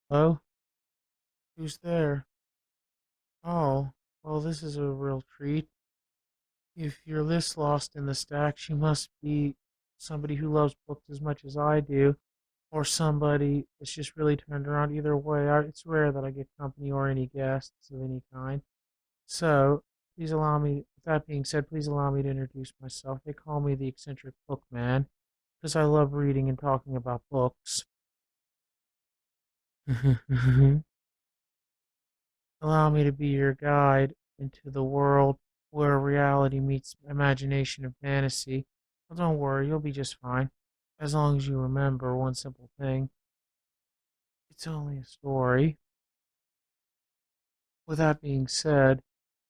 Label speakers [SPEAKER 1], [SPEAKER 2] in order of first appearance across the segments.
[SPEAKER 1] Hello? Who's there? Oh, well, this is a real treat. If you're this lost in the stacks, you must be somebody who loves books as much as I do, or somebody that's just really turned around. Either way, it's rare that I get company or any guests of any kind. So, please allow me, with that being said, please allow me to introduce myself. They call me the eccentric bookman because I love reading and talking about books. Allow me to be your guide into the world where reality meets imagination and fantasy. Well, don't worry, you'll be just fine. As long as you remember one simple thing, it's only a story. With that being said,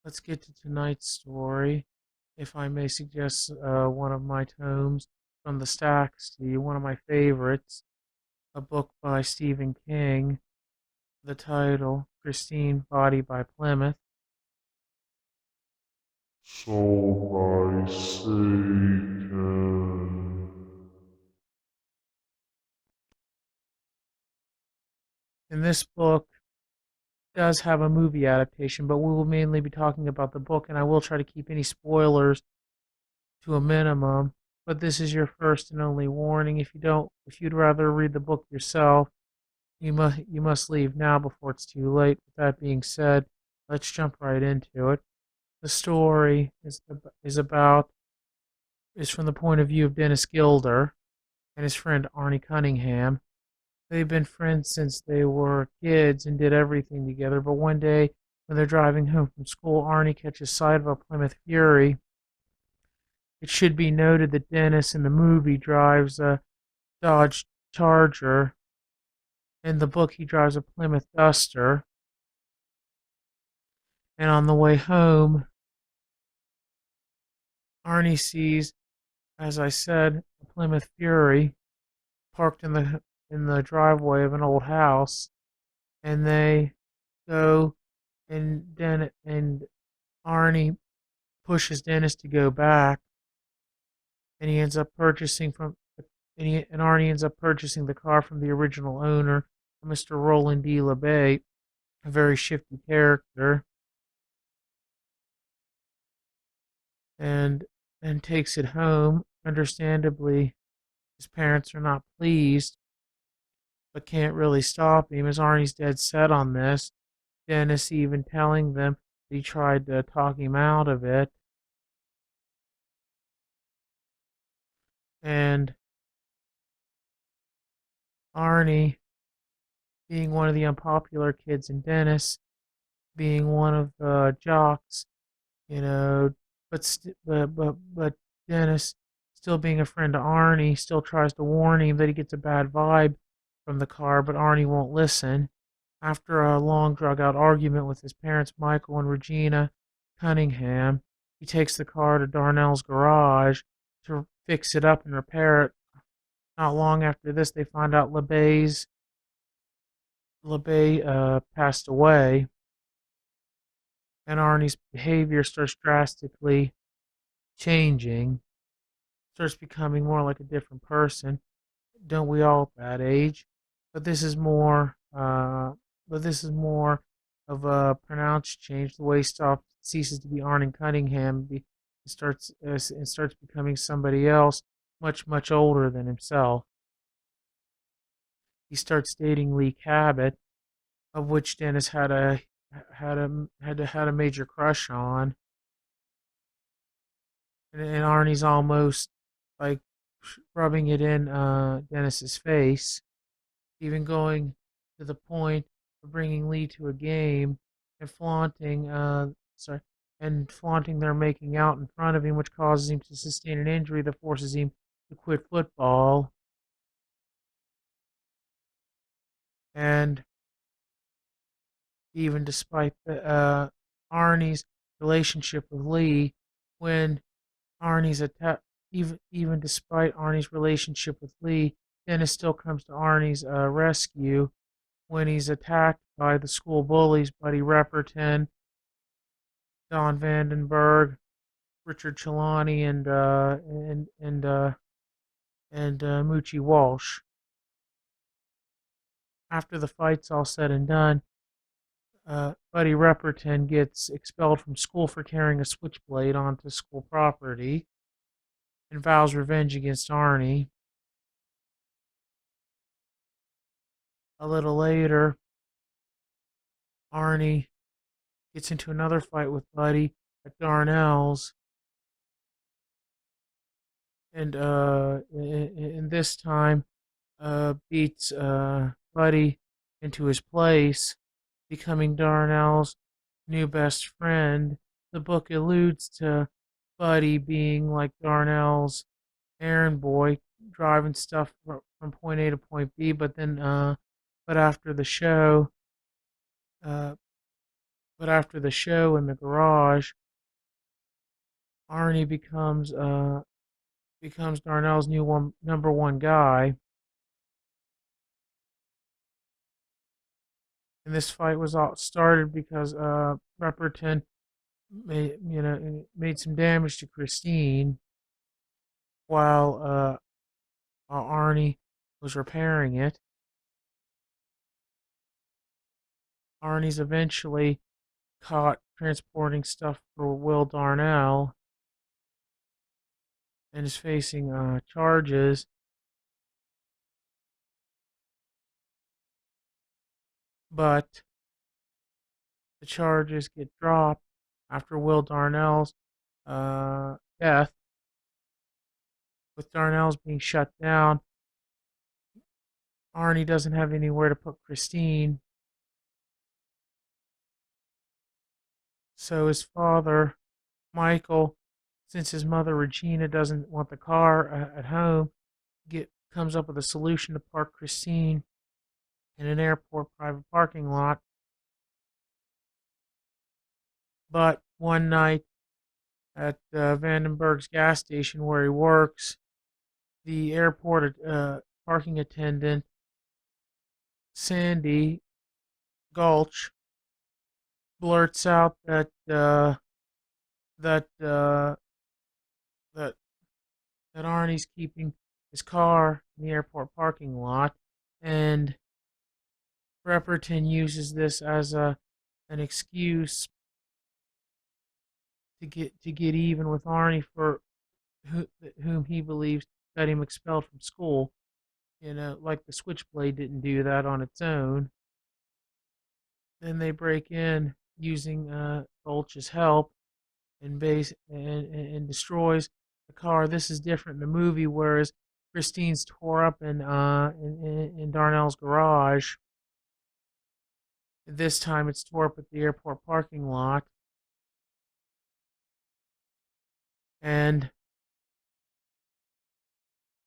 [SPEAKER 1] let's get to tonight's story. If I may suggest one of my tomes from the stacks to you, one of my favorites, a book by Stephen King, the title, Christine, Body by Plymouth.
[SPEAKER 2] Sold by Satan.
[SPEAKER 1] In this book, does have a movie adaptation, but we will mainly be talking about the book, and I will try to keep any spoilers to a minimum. But this is your first and only warning. If you'd rather read the book yourself, you must leave now before it's too late. With that being said, let's jump right into it. The story is about is from the point of view of Dennis Gilder and his friend Arnie Cunningham. They've been friends since they were kids and did everything together, but one day when they're driving home from school, Arnie catches sight of a Plymouth Fury. It should be noted that Dennis in the movie drives a Dodge Charger. In the book, he drives a Plymouth Duster. And on the way home, Arnie sees, as I said, a Plymouth Fury parked in the driveway of an old house, and they go and Arnie pushes Dennis to go back, and he ends up purchasing from and Arnie ends up purchasing the car from the original owner, Mr. Roland D. LeBay, a very shifty character, and then takes it home. Understandably, his parents are not pleased, but can't really stop him as Arnie's dead set on this. Dennis even telling them that he tried to talk him out of it, and Arnie being one of the unpopular kids, and Dennis being one of the jocks, you know, but Dennis, still being a friend to Arnie, still tries to warn him that he gets a bad vibe from the car, but Arnie won't listen. After a long drug out argument with his parents, Michael and Regina Cunningham, he takes the car to Darnell's garage to fix it up and repair it. Not long after this, they find out LeBay passed away, and Arnie's behavior starts drastically changing, starts becoming more like a different person. Don't we all at that age? But this is more, but this is more of a pronounced change. The way he stops ceases to be Arnie Cunningham, and starts becoming somebody else, much older than himself. He starts dating Lee Cabot, of which Dennis had a major crush on, and Arnie's almost like rubbing it in Dennis's face, even going to the point of bringing Lee to a game and flaunting their making out in front of him, which causes him to sustain an injury that forces him to quit football. And even despite Arnie's relationship with Lee, when Arnie's attack, even despite Arnie's relationship with Lee, Dennis still comes to Arnie's rescue when he's attacked by the school bullies, Buddy Repperton, Don Vandenberg, Richard Chelani, and Moochie Walsh. After the fight's all said and done, Buddy Repperton gets expelled from school for carrying a switchblade onto school property and vows revenge against Arnie. A little later, Arnie gets into another fight with Buddy at Darnell's, and this time beats Buddy into his place, becoming Darnell's new best friend. The book alludes to Buddy being like Darnell's errand boy, driving stuff from point A to point B. But after the show, uh, but after the show in the garage, Arnie becomes Darnell's number one guy. And this fight was all started because Repperton made some damage to Christine while Arnie was repairing it. Arnie's eventually caught transporting stuff for Will Darnell and is facing charges, but the charges get dropped after Will Darnell's death. With Darnell's being shut down, Arnie doesn't have anywhere to put Christine, so his father, Michael, since his mother Regina doesn't want the car at home, comes up with a solution to park Christine in an airport private parking lot. But one night at Vandenberg's gas station where he works, the airport parking attendant, Sandy Gulch, blurts out that that that Arnie's keeping his car in the airport parking lot, and Repperton uses this as an excuse to get even with Arnie for whom he believes got him expelled from school. Like the Switchblade didn't do that on its own. Then they break in using Gulch's help and destroys the car. This is different in the movie, whereas Christine's tore up in Darnell's garage. This time it's tore up at the airport parking lot. And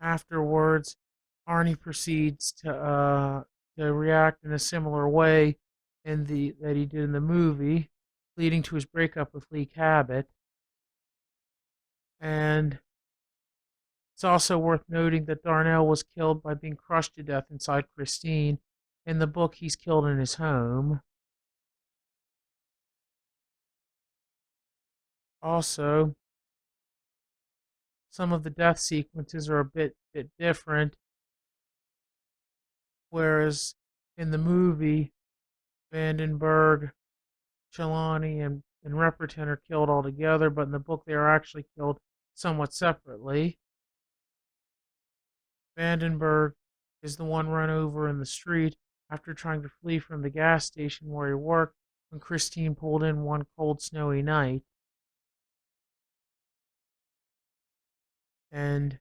[SPEAKER 1] afterwards, Arnie proceeds to react in a similar way that he did in the movie, leading to his breakup with Lee Cabot. And it's also worth noting that Darnell was killed by being crushed to death inside Christine. In the book, he's killed in his home. Also, some of the death sequences are a bit different, whereas in the movie, Vandenberg, Chelani, and Repperton are killed all together, but in the book, they are actually killed somewhat separately. Vandenberg is the one run over in the street after trying to flee from the gas station where he worked when Christine pulled in one cold, snowy night. And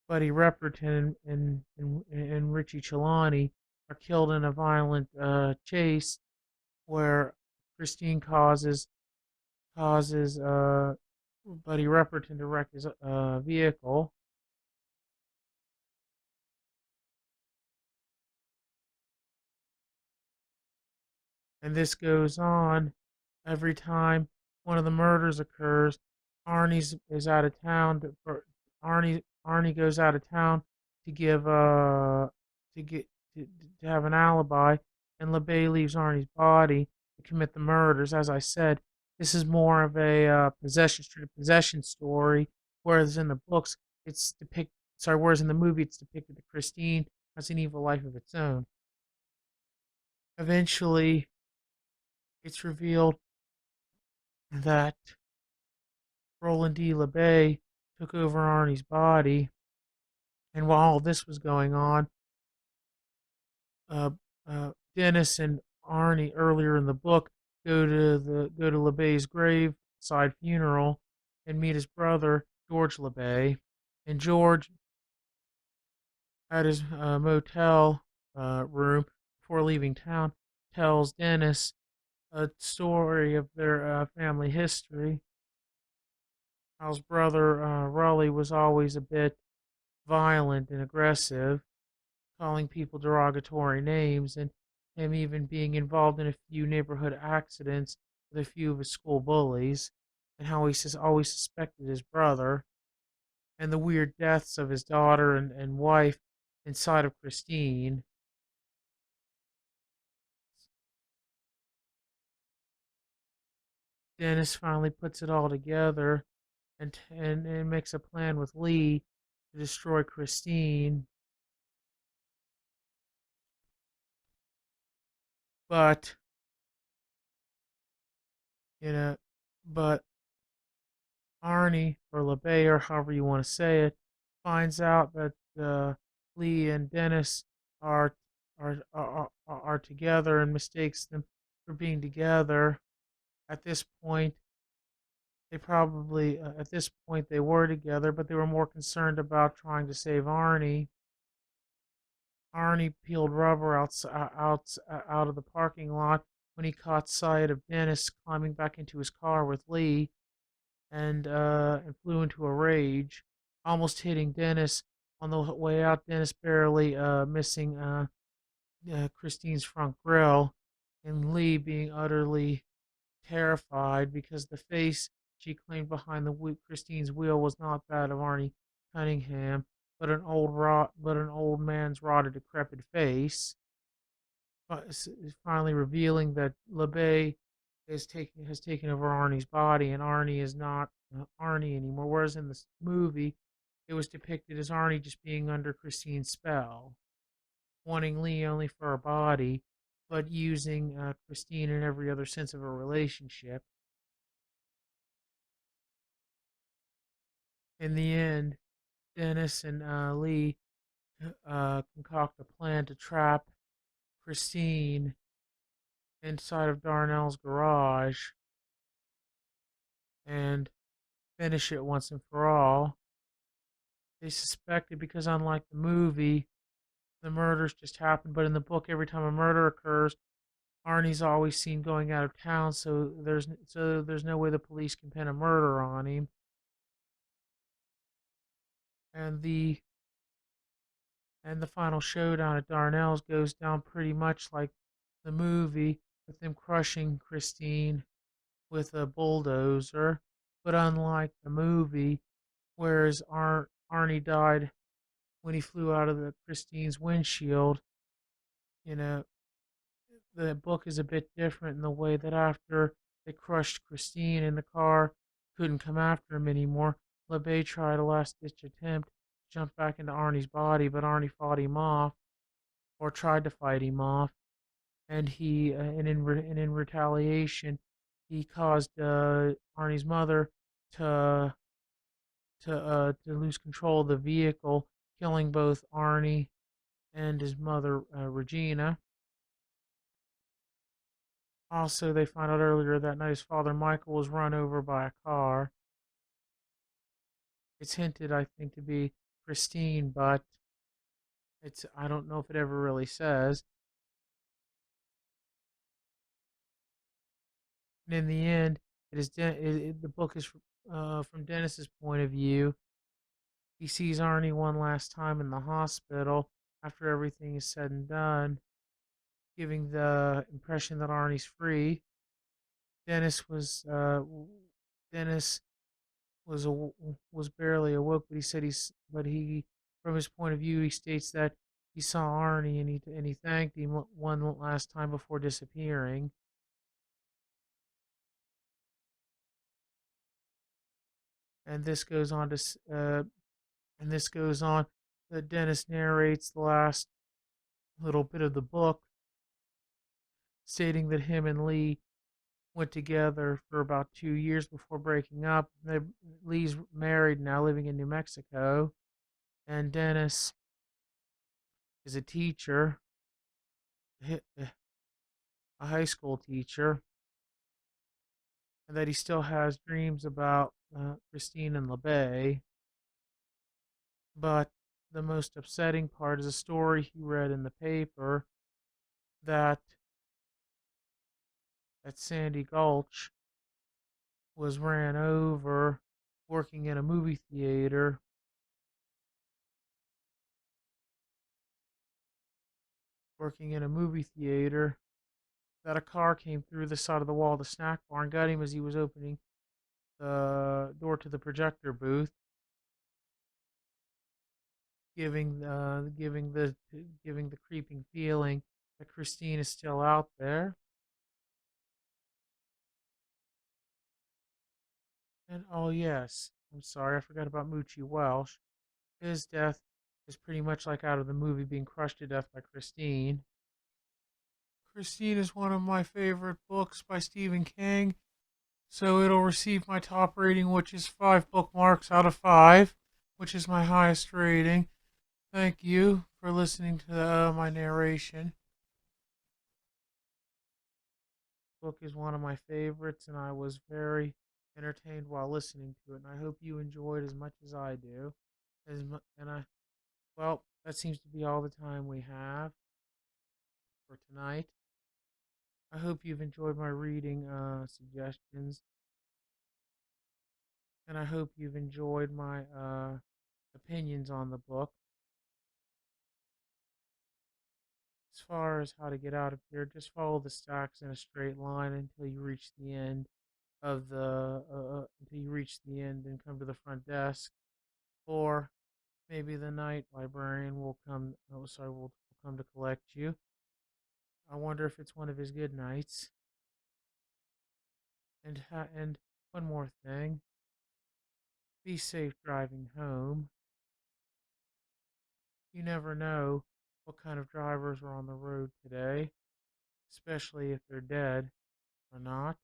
[SPEAKER 1] Buddy Repperton and Richie Chelani are killed in a violent chase where Christine causes Buddy Repperton to wreck his vehicle. And this goes on every time one of the murders occurs. Arnie's is out of town. Arnie goes out of town to give to get to have an alibi, and LeBay leaves Arnie's body to commit the murders. As I said, this is more of a possession street possession story, whereas in the books it's depicted. Sorry, whereas in the movie it's depicted that Christine has an evil life of its own. Eventually, it's revealed that Roland D. LeBay took over Arnie's body, and while all this was going on, uh, Dennis and Arnie earlier in the book go to LeBay's graveside funeral and meet his brother George LeBay, and George at his motel room before leaving town tells Dennis a story of their family history. How his brother Raleigh was always a bit violent and aggressive, calling people derogatory names, and him even being involved in a few neighborhood accidents with a few of his school bullies, and how he always suspected his brother, and the weird deaths of his daughter and wife inside of Christine. Dennis finally puts it all together and makes a plan with Lee to destroy Christine, but you know, but Arnie or LeBay or however you want to say it finds out that Lee and Dennis are are together and mistakes them for being together. At this point, at this point they were together, but they were more concerned about trying to save Arnie. Arnie peeled rubber out of the parking lot when he caught sight of Dennis climbing back into his car with Lee, and flew into a rage, almost hitting Dennis on the way out. Dennis barely missing Christine's front grill, and Lee being utterly terrified because the face she claimed behind Christine's wheel was not that of Arnie Cunningham, but but an old man's rotted, decrepit face. Finally revealing that LeBay has taken over Arnie's body, and Arnie is not Arnie anymore. Whereas in this movie, it was depicted as Arnie just being under Christine's spell, wanting Lee only for her body, but using Christine in every other sense of a relationship. In the end, Dennis and Lee concoct a plan to trap Christine inside of Darnell's garage and finish it once and for all. They suspected because, unlike the movie, the murders just happen, but in the book, every time a murder occurs, Arnie's always seen going out of town, so there's no way the police can pin a murder on him. And the final showdown at Darnell's goes down pretty much like the movie, with them crushing Christine with a bulldozer. But unlike the movie, whereas Arnie died when he flew out of the Christine's windshield, you know, the book is a bit different in the way that after they crushed Christine in the car, couldn't come after him anymore. LeBay tried a last ditch attempt to jump back into Arnie's body, but Arnie fought him off, or tried to fight him off, and and in retaliation, he caused Arnie's mother to to lose control of the vehicle, killing both Arnie and his mother Regina. Also, they found out earlier that night his father Michael was run over by a car. It's hinted, I think, to be Christine, but I don't know if it ever really says. And in the end, the book is from Dennis's point of view. He sees Arnie one last time in the hospital after everything is said and done, giving the impression that Arnie's free. Dennis was Dennis was was barely awoke, but he said but he from his point of view he states that he saw Arnie and he thanked him one last time before disappearing. And this goes on to and this goes on. Dennis narrates the last little bit of the book, stating that him and Lee went together for about 2 years before breaking up. Lee's married now, living in New Mexico, and Dennis is a teacher, a high school teacher, and that he still has dreams about Christine and LeBay. But the most upsetting part is a story he read in the paper that at Sandy Gulch was ran over working in a movie theater, working in a movie theater, that a car came through the side of the wall of the snack bar and got him as he was opening the door to the projector booth, giving the creeping feeling that Christine is still out there. And oh yes, I'm sorry, I forgot about Moochie Welsh. His death is pretty much like out of the movie, being crushed to death by Christine. Christine is one of my favorite books by Stephen King, so it'll receive my top rating, which is 5 bookmarks out of 5, which is my highest rating. Thank you for listening to my narration. The book is one of my favorites, and I was very entertained while listening to it. And I hope you enjoyed as much as I do. And well, that seems to be all the time we have for tonight. I hope you've enjoyed my reading suggestions, and I hope you've enjoyed my opinions on the book. As far as how to get out of here, just follow the stacks in a straight line until you reach the end until you reach the end and come to the front desk, or maybe the night librarian will come. Oh, sorry, will come to collect you. I wonder if it's one of his good nights. And one more thing: be safe driving home. You never know what kind of drivers are on the road today, especially if they're dead or not.